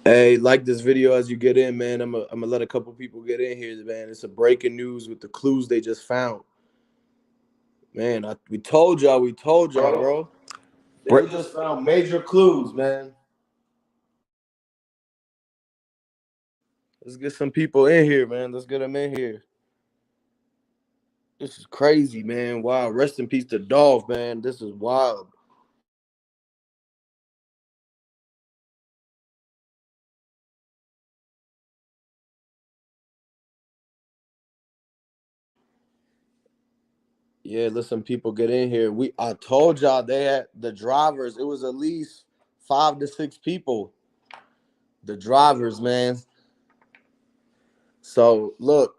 Hey, like this video as you get in, man. I'm gonna let a couple people get in here, man. It's a breaking news with the clues they just found. Man, we told y'all, bro. They just found major clues, man. Let's get some people in here, man. Let's get them in here. This is crazy, man. Wow. Rest in peace to Dolph, man. This is wild. Yeah, listen, people get in here. I told y'all they had the drivers. It was at least 5 to 6 people. The drivers, man. So look,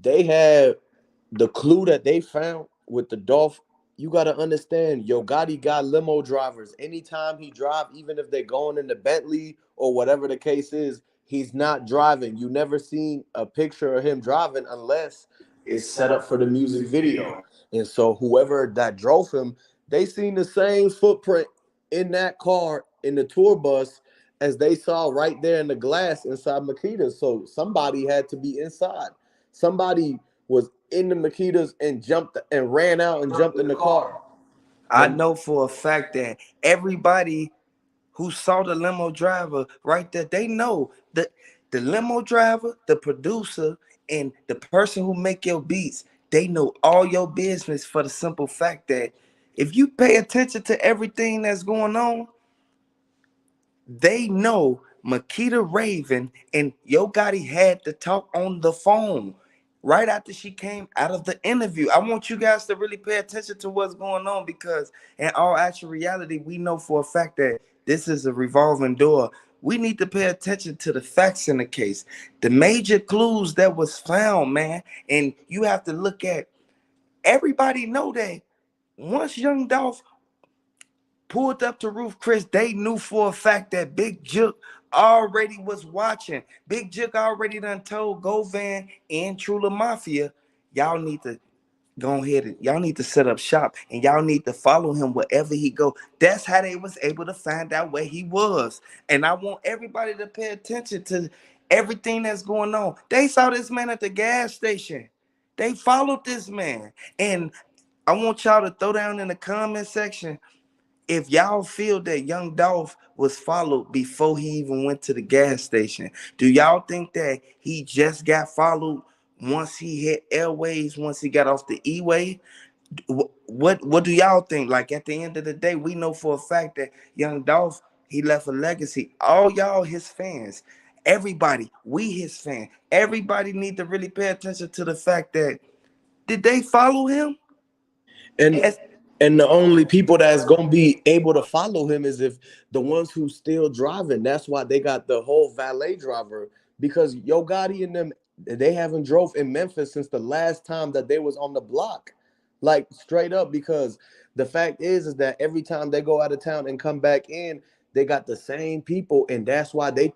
they had the clue that they found with the Dolph. You gotta understand, Yo Gotti got limo drivers. Anytime he drive, even if they're going in the Bentley or whatever the case is, he's not driving. You never seen a picture of him driving unless it's set up for the music video. And so whoever that drove him, they seen the same footprint in that car in the tour bus as they saw right there in the glass inside Makita. So somebody had to be inside. Somebody was in the Makitas and jumped and ran out and jumped in the car. I And know for a fact that everybody who saw the limo driver right there, they know that the limo driver, the producer, and the person who make your beats, they know all your business for the simple fact that if you pay attention to everything that's going on, they know Makita Raven and Yo Gotti had to talk on the phone right after she came out of the interview. I want you guys to really pay attention to what's going on because, in all actual reality, we know for a fact that this is a revolving door. We need to pay attention to the facts in the case, the major clues that was found, man. And you have to look at everybody know that once Young Dolph pulled up to Roof Chris, they knew for a fact that Big Jook already was watching. Big Jook already done told Govan and Trula Mafia, y'all need to go ahead and y'all need to set up shop and y'all need to follow him wherever he go. That's how they was able to find out where he was. And I want everybody to pay attention to everything that's going on. They saw this man at the gas station. They followed this man. And I want y'all to throw down in the comment section if y'all feel that Young Dolph was followed before he even went to the gas station. Do y'all think that he just got followed once he hit Airways, once he got off the E-way? What do y'all think? Like at the end of the day, we know for a fact that Young Dolph, he left a legacy. All y'all his fans. Everybody, we his fan. Everybody need to really pay attention to the fact that did they follow him? and As and the only people that's gonna be able to follow him is if the ones who still driving. That's why they got the whole valet driver because Yo Gotti and them they haven't drove in Memphis since the last time that they was on the block, like straight up. Because the fact is that every time they go out of town and come back in, they got the same people, and that's why they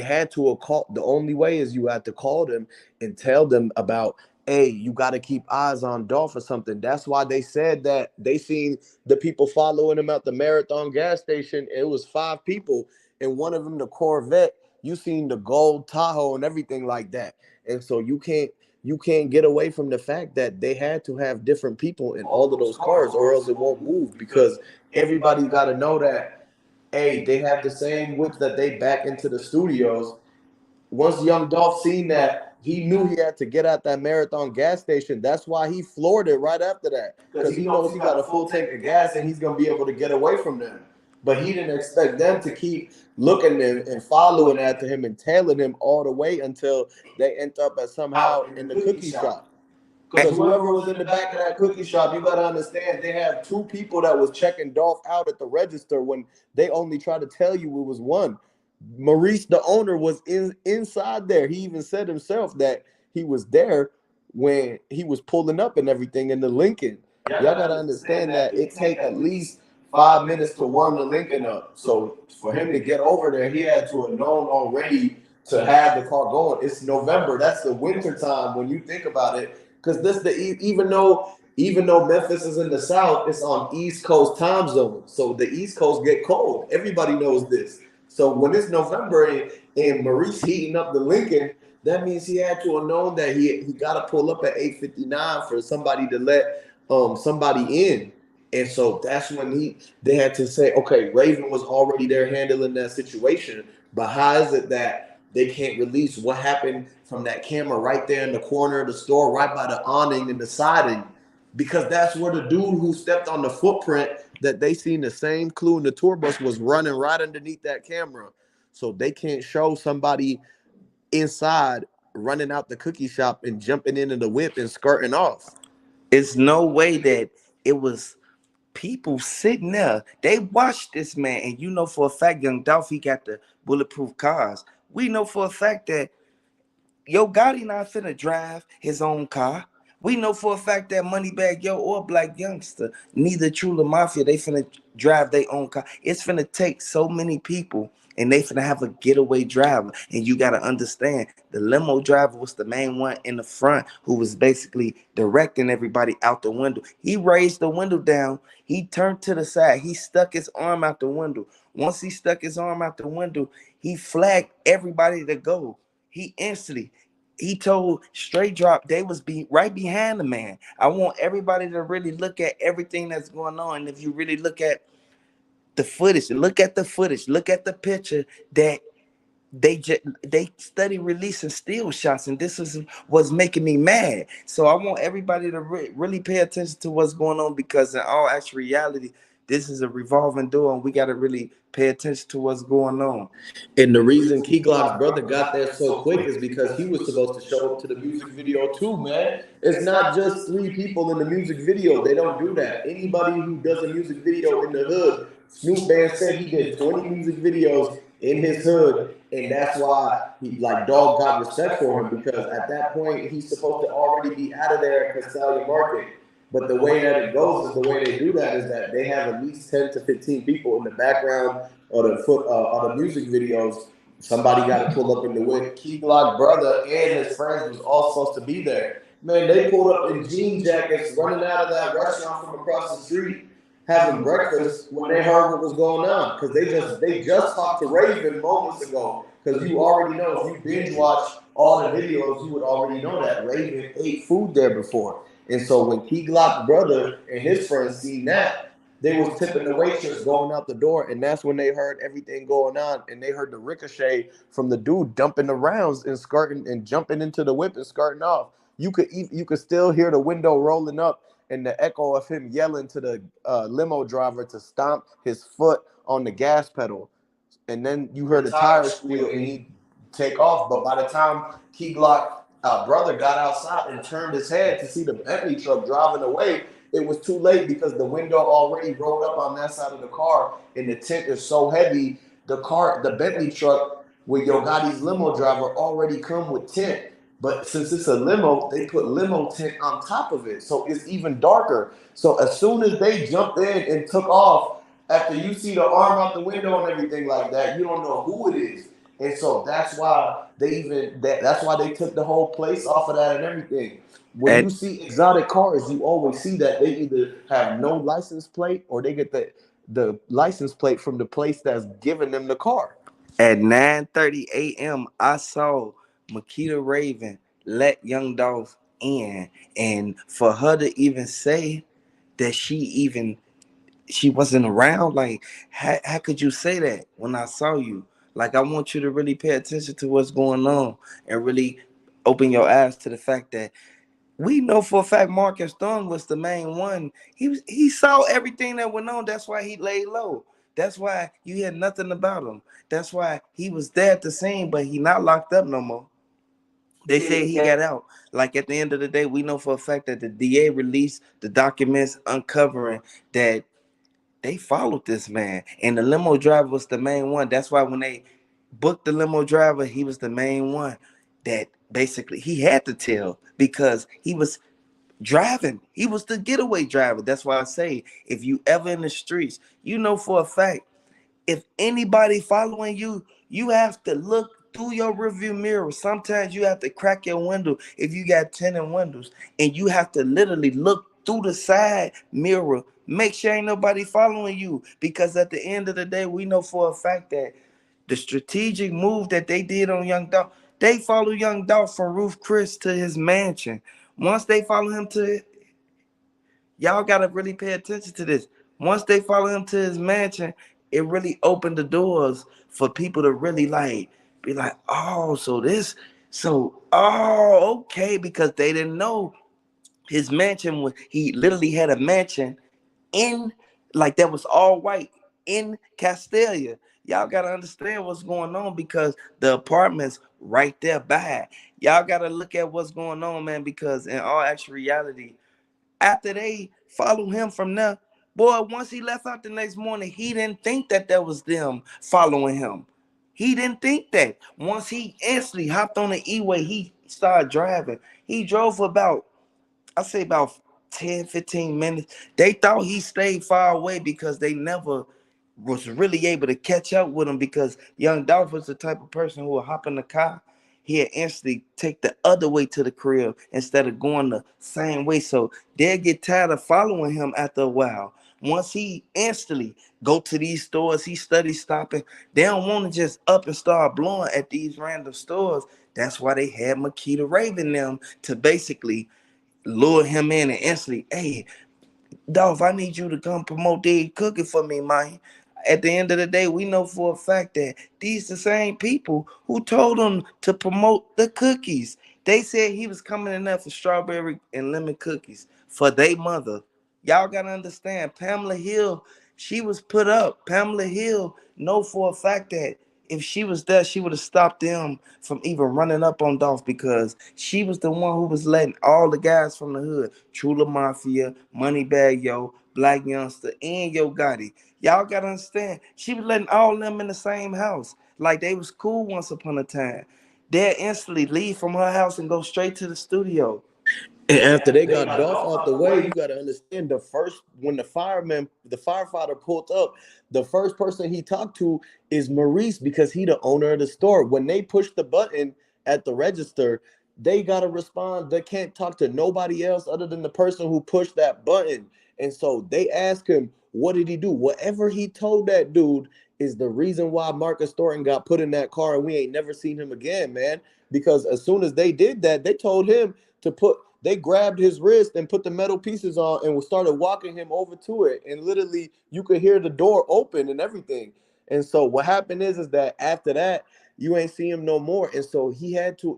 had to call. The only way is you had to call them and tell them about, hey, you got to keep eyes on Dolph or something. That's why they said that they seen the people following him at the Marathon gas station. It was 5 people, and one of them the Corvette. You seen the gold Tahoe and everything like that, and so you can't get away from the fact that they had to have different people in all of those cars, or else it won't move. Because everybody got to know that, hey, they have the same whips that they back into the studios. Once Young Dolph seen that, he knew he had to get at that Marathon gas station. That's why he floored it right after that, because he knows he got a full tank of gas and he's gonna be able to get away from them. But he didn't expect them to keep looking and following after him and tailing him all the way until they end up at somehow in the cookie shop. Because whoever was in the back of that cookie shop, you gotta understand, they have 2 people that was checking Dolph out at the register when they only tried to tell you it was one. Maurice, the owner, was inside there. He even said himself that he was there when he was pulling up and everything in the Lincoln. Y'all gotta understand that it take at least 5 minutes to warm the Lincoln up. So for him to get over there, he had to have known already to have the car going. It's November. That's the winter time when you think about it. Because this the even though Memphis is in the South, it's on East Coast time zone. So the East Coast get cold. Everybody knows this. So when it's November and Maurice heating up the Lincoln, that means he had to have known that he got to pull up at 8:59 for somebody to let somebody in. And so that's when they had to say, okay, Raven was already there handling that situation, but how is it that they can't release what happened from that camera right there in the corner of the store, right by the awning and the siding? Because that's where the dude who stepped on the footprint that they seen the same clue in the tour bus was running right underneath that camera. So they can't show somebody inside running out the cookie shop and jumping into the whip and skirting off. It's no way that it was people sitting there. They watched this man, and you know for a fact, young Dolph, he got the bulletproof cars. We know for a fact that Yo Gotti not finna drive his own car. We know for a fact that Moneybag Yo or Black Youngster, neither True Mafia, they finna drive their own car. It's finna take so many people and they finna have a getaway driver. And you gotta understand, the limo driver was the main one in the front who was basically directing everybody out the window. He raised the window down, he turned to the side, he stuck his arm out the window. Once he stuck his arm out the window, he flagged everybody to go. He instantly he told Straight Drop they was right behind the man. I want everybody to really look at everything that's going on. And if you really look at the footage, look at the picture that they study releasing still shots, and this is what's making me mad. So I want everybody to really pay attention to what's going on, because in all actual reality, this is a revolving door, and we got to really pay attention to what's going on. And the reason Key Glock's brother got there so quick is because he was supposed to show up to the music video too, man. It's not just three people in the music video. They don't do that. Anybody who does a music video in the hood, Snoop Band said he did 20 music videos in his hood, and that's why he like Dog got respect for him, because at that point he's supposed to already be out of there at Castalia Market. But the way that it goes is the way they do that is that they have at least 10 to 15 people in the background or the music videos. Somebody got to pull up in the whip. Key Glock brother and his friends was all supposed to be there. Man, they pulled up in jean jackets, running out of that restaurant from across the street, having breakfast when they heard what was going on, because they just talked to Raven moments ago. Because you already know, if you binge watch all the videos, you would already know that Raven ate food there before. And so when Key Glock's brother and his friends seen that, they was tipping the waitress going out the door, and that's when they heard everything going on, and they heard the ricochet from the dude dumping the rounds and skirting and jumping into the whip and skirting off. You could still hear the window rolling up and the echo of him yelling to the limo driver to stomp his foot on the gas pedal, and then you heard the tires squeal and he take off. But by the time Key Glock brother got outside and turned his head to see the Bentley truck driving away, it was too late, because the window already rolled up on that side of the car, and the tint is so heavy. The Bentley truck with Yo Gotti's limo driver already come with tint. But since it's a limo, they put limo tint on top of it, so it's even darker. So as soon as they jumped in and took off, after you see the arm out the window and everything like that, you don't know who it is. And so that's why that's why they took the whole place off of that and everything. When At you see exotic cars, you always see that they either have no license plate or they get the license plate from the place that's giving them the car. at 9:30 a.m., I saw Makita Raven let Young Dolph in, and for her to even say that she wasn't around, like how could you say that when I saw you? Like, I want you to really pay attention to what's going on and really open your eyes to the fact that we know for a fact Marcus Thorne was the main one. He saw everything that went on. That's why he laid low. That's why you hear nothing about him. That's why he was there at the scene, but he not locked up no more. They say he got out. Like, at the end of the day, we know for a fact that the DA released the documents uncovering that they followed this man, and the limo driver was the main one. That's why when they booked the limo driver, he was the main one that basically he had to tell, because he was driving. He was the getaway driver. That's why I say, if you ever in the streets, you know for a fact, if anybody following you, you have to look through your rearview mirror. Sometimes you have to crack your window if you got tinted windows, and you have to literally look through the side mirror. Make sure ain't nobody following you, because at the end of the day, we know for a fact that The strategic move that they did on Young Dolph, they follow Young Dolph from Roof Chris to his mansion. Once they follow him to, y'all gotta really pay attention to this. Once they follow him to his mansion, it really opened the doors for people to really like be like, oh, okay, because they didn't know his mansion was, he literally had a mansion in, like, that was all white in Castelia. Y'all gotta understand what's going on because the apartments right there by. Y'all gotta look at what's going on, man, because in all actual reality, after they follow him from there, boy, once he left out the next morning, he didn't think that that was them following him. He didn't think that. Once he instantly hopped on the E-way, he started driving. He drove for about, I say about 10, 15 minutes. They thought he stayed far away because they never was really able to catch up with him because Young Dolph was the type of person who would hop in the car. He'd instantly take the other way to the crib instead of going the same way. So they'll get tired of following him after a while. Once he instantly go to these stores, he study stopping. They don't want to just up and start blowing at these random stores. That's why they had Makita Raven them to basically lure him in and instantly, hey, Dolph, I need you to come promote the cooking for me, man. At the end of the day, we know for a fact that these the same people who told him to promote the cookies. They said he was coming in there for strawberry and lemon cookies for their mother. Y'all gotta understand, Pamela Hill, she was put up. Pamela Hill know for a fact that if she was there, she would have stopped them from even running up on Dolph because she was the one who was letting all the guys from the hood, Trula Mafia, Moneybag Yo, Black Youngster, and Yo Gotti. Y'all gotta understand, she was letting all them in the same house. Like they was cool once upon a time. They'll instantly leave from her house and go straight to the studio. And after they got Dolph out the way, you got to understand the first when the firefighter pulled up, the first person he talked to is Maurice because he the owner of the store. When they push the button at the register, they got to respond. They can't talk to nobody else other than the person who pushed that button. And so they ask him, what did he do? Whatever he told that dude is the reason why Marcus Thornton got put in that car and we ain't never seen him again, man. Because as soon as they did that, they told him to put they grabbed his wrist and put the metal pieces on and started walking him over to it. And literally you could hear the door open and everything. And so what happened is that after that, you ain't see him no more. And so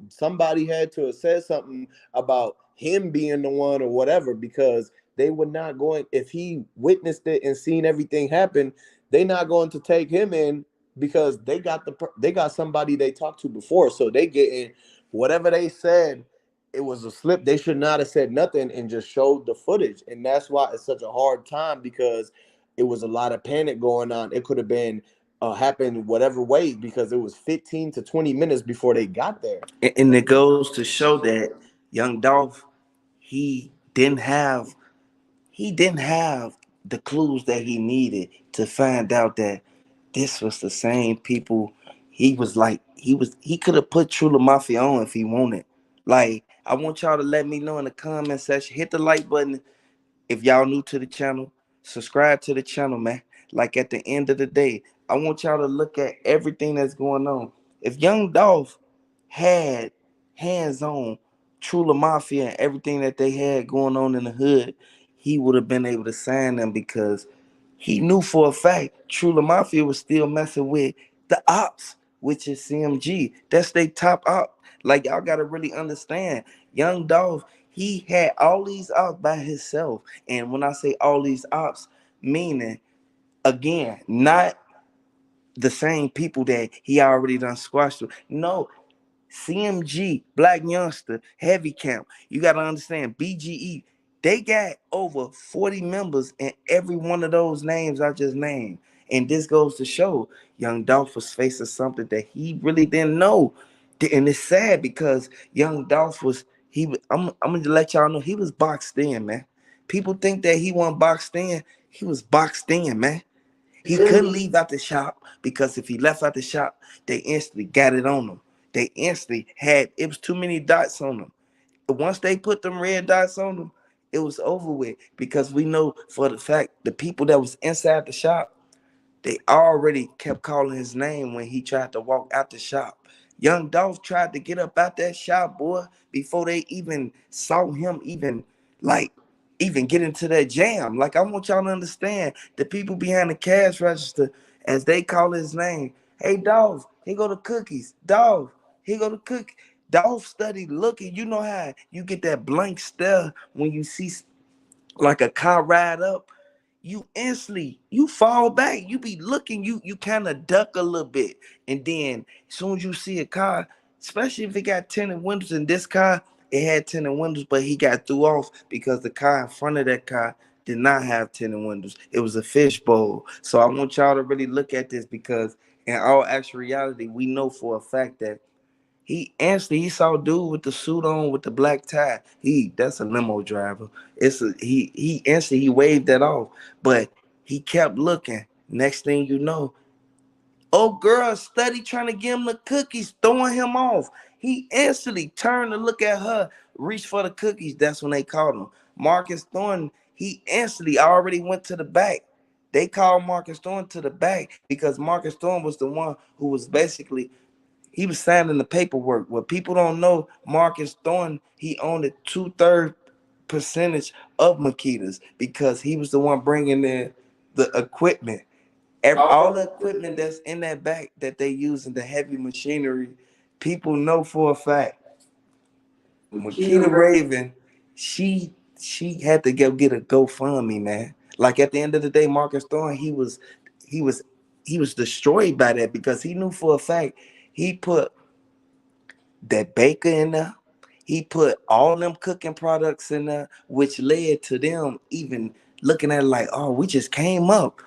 somebody had to have said something about him being the one or whatever, because they were not going, if he witnessed it and seen everything happen, they not going to take him in because they got somebody they talked to before. So they getting whatever they said, it was a slip. They should not have said nothing and just showed the footage. And that's why it's such a hard time because it was a lot of panic going on. It could have been happened whatever way because it was 15 to 20 minutes before they got there. And it goes to show that Young Dolph, he didn't have he didn't have the clues that he needed to find out that this was the same people. He could have put Trula Mafia on if he wanted. Like, I want y'all to let me know in the comment section. Hit the like button if y'all new to the channel. Subscribe to the channel, man. Like, at the end of the day, I want y'all to look at everything that's going on. If Young Dolph had hands on Trula Mafia and everything that they had going on in the hood, he would have been able to sign them because he knew for a fact Trula Mafia was still messing with the ops, which is CMG. That's their top op. Like, y'all gotta really understand, Young Dolph, he had all these ops by himself. And when I say all these ops, meaning, again, not the same people that he already done squashed with. No, CMG, Black Youngster, Heavy Camp. You got to understand, BGE, they got over 40 members in every one of those names I just named. And this goes to show Young Dolph was facing something that he really didn't know. And it's sad because Young Dolph was, I'm going to let y'all know, he was boxed in, man. People think that he wasn't boxed in. He was boxed in, man. He couldn't leave out the shop because if he left out the shop, they instantly got it on him. They instantly had, it was too many dots on him. Once they put them red dots on him, it was over with because we know for the fact the people that was inside the shop, They already kept calling his name when he tried to walk out the shop. Young Dolph tried to get up out that shop, boy, before they even saw him like even get into that jam. Like, I want y'all to understand the people behind the cash register, as they call his name. Hey Dolph, here go the cookies. Dolph, here go the cookie. Dolph studied looking. You know how you get that blank stare when you see like a car ride up, you instantly you fall back. You be looking, you kind of duck a little bit, and then as soon as you see a car, especially if it got tinted windows, in this car it had tinted windows, but he got threw off because the car in front of that car did not have tinted windows. It was a fishbowl. So I want y'all to really look at this, because in all actual reality, we know for a fact that he saw a dude with the suit on with the black tie. That's a limo driver. He instantly he waved that off, but he kept looking. Next thing you know, old girl study trying to give him the cookies, throwing him off. He instantly turned to look at her, reached for the cookies. That's when they called him. Marcus Thornton, he instantly already went to the back. They called Marcus Thornton to the back because Marcus Thornton was the one who was basically he was signing the paperwork. What people don't know, Marcus Thornton, he owned a 2/3 percentage of Makita's because he was the one bringing in the equipment. All the equipment that's in that back that they use in the heavy machinery, people know for a fact. Makita Raven, she had to go get a GoFundMe, man. Like at the end of the day, Marcus Thornton, he was he was destroyed by that because he knew for a fact he put that baker in there. He put all them cooking products in there, which led to them even looking at it like, oh, we just came up.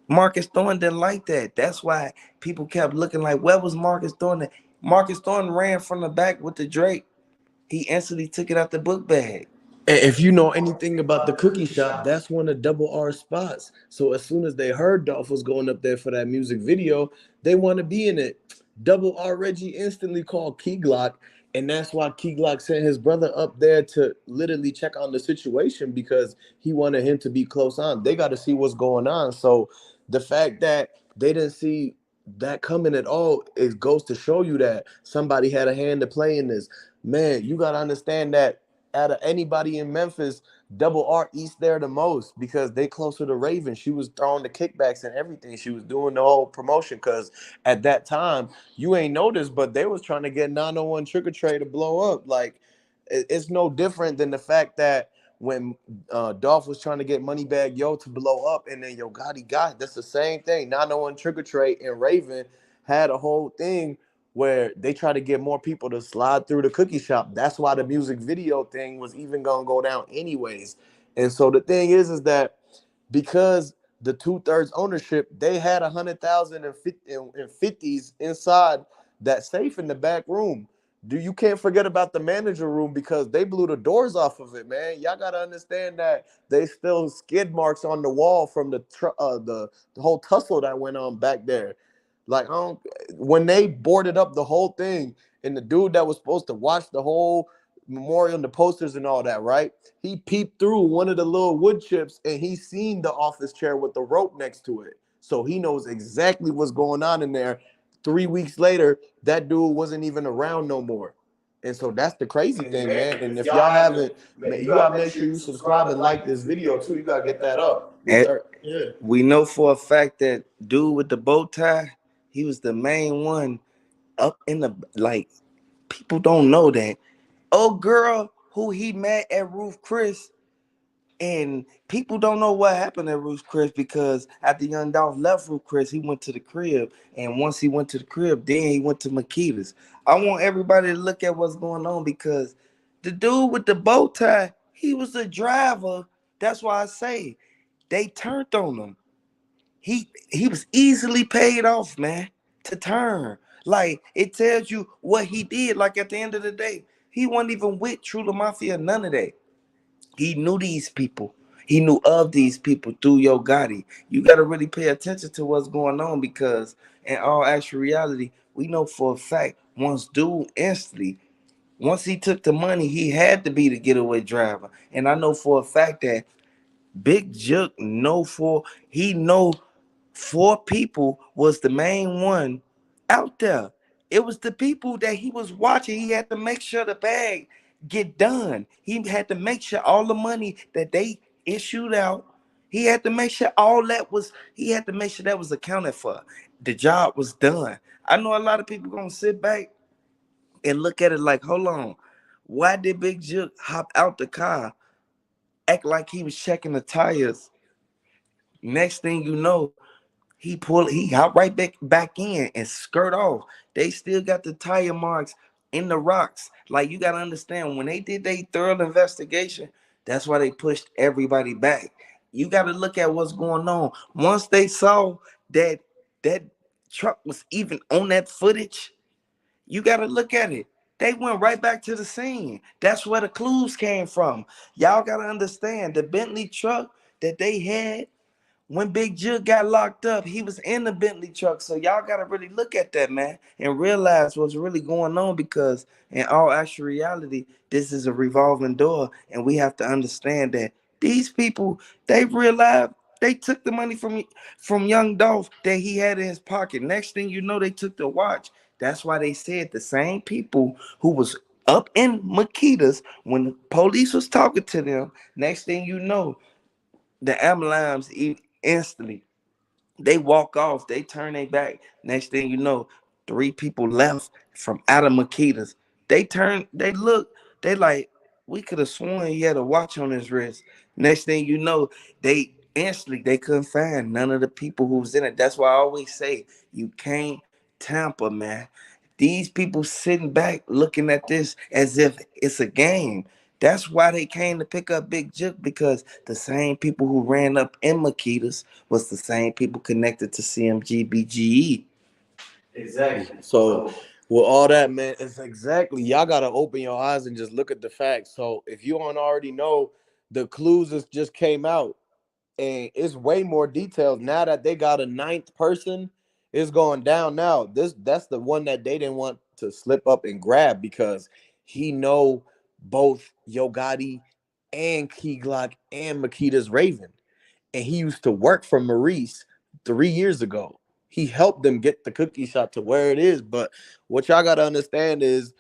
Marcus Thornton didn't like that. That's why people kept looking like, where was Marcus Thornton? Marcus Thornton ran from the back with the Drake. He instantly took it out the book bag. If you know anything about the cookie shop, that's one of Double R spots. So as soon as they heard Dolph was going up there for that music video, they want to be in it. Double R Reggie instantly called Key Glock, and that's why Key Glock sent his brother up there to literally check on the situation because he wanted him to be close on. They got to see what's going on. So the fact that they didn't see that coming at all, it goes to show you that somebody had a hand to play in this. Man, you got to understand that out of anybody in Memphis, Double R eats there the most because they closer to Raven. She was throwing the kickbacks and everything. She was doing the whole promotion because at that time, you ain't noticed, but they was trying to get 901 Trick or Trade to blow up. Like, it's no different than the fact that when Dolph was trying to get Moneybag Yo to blow up, and then Yo Gotti got that's the same thing. 901 Trick or Trade and Raven had a whole thing where they try to get more people to slide through the cookie shop. That's why the music video thing was even gonna go down anyways. And so the thing is that because the 2/3 ownership, they had 100,000 in fifties inside that safe in the back room. Do you can't forget about the manager room because they blew the doors off of it, man. Y'all gotta understand that they still skid marks on the wall from the whole tussle that went on back there. Like, I don't, when they boarded up the whole thing, and the dude that was supposed to watch the whole memorial and the posters and all that, right? He peeped through one of the little wood chips and he seen the office chair with the rope next to it. So he knows exactly what's going on in there. 3 weeks later, that dude wasn't even around no more. And so that's the crazy thing, man. And if y'all haven't, man, you gotta make sure you subscribe and like this video too. You gotta get that up. Yeah. We know for a fact that dude with the bow tie, he was the main one up in the like. People don't know that. Oh, girl, who he met at Roof Chris, and people don't know what happened at Ruth Chris because after Young Dolph left Ruth Chris, he went to the crib. And once he went to the crib, then he went to Makita's. I want everybody to look at what's going on because the dude with the bow tie, he was the driver. That's why I say they turned on him. He was easily paid off, man, to turn. Like, it tells you what he did. Like, at the end of the day, he wasn't even with True the Mafia, none of that. He knew these people. He knew of these people through Yo Gotti. You got to really pay attention to what's going on because, in all actual reality, we know for a fact once dude instantly, once he took the money, he had to be the getaway driver. And I know for a fact that Big Juke know Four people was the main one out there. It was the people that he was watching. He had to make sure the bag get done. He had to make sure all the money that they issued out, he had to make sure all that was, he had to make sure that was accounted for. The job was done. I know a lot of people gonna sit back and look at it like, hold on, why did Big Juke hop out the car, act like he was checking the tires? Next thing you know, he hop right back in and skirt off. They still got the tire marks in the rocks. Like, you gotta understand, when they did their thorough investigation, that's why they pushed everybody back. You gotta look at what's going on. Once they saw that that truck was even on that footage, you gotta look at it. They went right back to the scene. That's where the clues came from. Y'all gotta understand, the Bentley truck that they had when Big Jug got locked up, he was in the Bentley truck. So y'all gotta really look at that, man, and realize what's really going on, because in all actual reality, this is a revolving door, and we have to understand that these people, they realized they took the money from young Dolph that he had in his pocket. Next thing you know, they took the watch. That's why they said the same people who was up in Makita's when the police was talking to them. Next thing you know, the ambulance instantly, they walk off, they turn their back. Next thing you know, three people left from out of Makita's. They turn, they look, they like, we could have sworn he had a watch on his wrist. Next thing you know, they instantly, they couldn't find none of the people who was in it. That's why I always say, you can't tamper, man. These people sitting back looking at this as if it's a game. That's why they came to pick up Big Jip, because the same people who ran up in Makita's was the same people connected to CMG BGE. Exactly. So with all that, man, it's exactly, y'all gotta open your eyes and just look at the facts. So if you don't already know, the clues just came out, and it's way more details now that they got a ninth person. It's going down now. That's the one that they didn't want to slip up and grab, because he know both Yo Gotti and Key Glock and Makita's Raven, and he used to work for Maurice 3 years ago. He helped them get the cookie shop to where it is. But what y'all gotta understand is